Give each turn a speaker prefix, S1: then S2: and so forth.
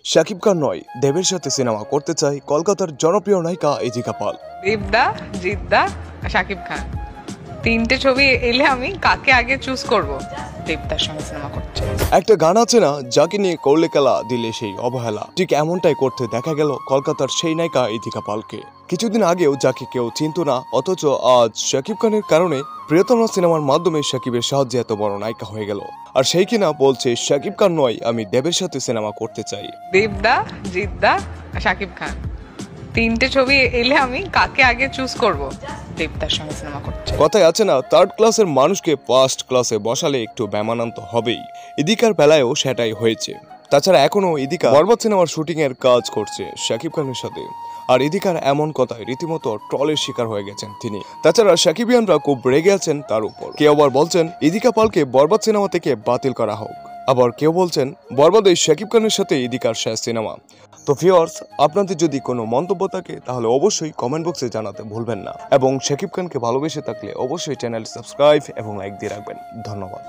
S1: শাকিব খান নয়, দেবের সাথে সিনেমা করতে চায় কলকাতার জনপ্রিয় নায়িকা ইদিকা পাল।
S2: দেবদা, জিদ্দা, শাকিব খান, তিনটে ছবি এলে আমি কাকে আগে চুজ করব? দেবদার সঙ্গে সিনেমা করতে।
S1: একটা গান আছে না, যাকে নিয়ে করলে খেলা দিলে সেই অবহেলা, ঠিক এমনটাই করতে দেখা গেল কলকাতার সেই নায়িকা ইদিকা পালকে। কিছুদিন আগেও যাকে কেউ চিনত না, অথচ আজ শাকিব খানের কারণে প্রিয়তমা সিনেমার মাধ্যমে শাকিবের সাহায্যে এত বড় নায়িকা হয়ে গেল। আর সেই কিনা বলছে শাকিব খান নয়, আমি দেবের সাথে সিনেমা করতে চাই।
S2: দেবদা, জিদ্দা, শাকিব খান, তিনটে ছবি এলে আমি কাকে আগে চুজ করব? দেবদার সঙ্গে সিনেমা করতে।
S1: কথায় আছে না, থার্ড ক্লাসের মানুষকে ফার্স্ট ক্লাসে বসালে একটু বেমানান্ত হবেই। ইদিকার বেলায়ও সেটাই হয়েছে। তাছাড়া এখনো ইদিকা বরবাদ সিনেমার শুটিং এর কাজ করছে শাকিব খানের সাথে। আর ইদিকার এমন কথায় রীতিমতো ট্রলের শিকার হয়ে গেছেন তিনি। তাছাড়া শাকিবিয়ানরা খুব রেগে আছেন তার উপর। কেউ আবার বলছেন ইদিকা পালকে বরবাদ সিনেমা থেকে বাতিল করা হোক, আবার কেউ বলছেন বরবাদে শাকিব খানের সাথে ইদিকার শেষ সিনেমা। তো ভিউয়ার্স, আপনাদের যদি কোনো মন্তব্য থাকে তাহলে অবশ্যই কমেন্ট বক্সে জানাতে ভুলবেন না, এবং শাকিব খানকে ভালোবেসে থাকলে অবশ্যই চ্যানেল সাবস্ক্রাইব এবং লাইক দিয়ে রাখবেন। ধন্যবাদ।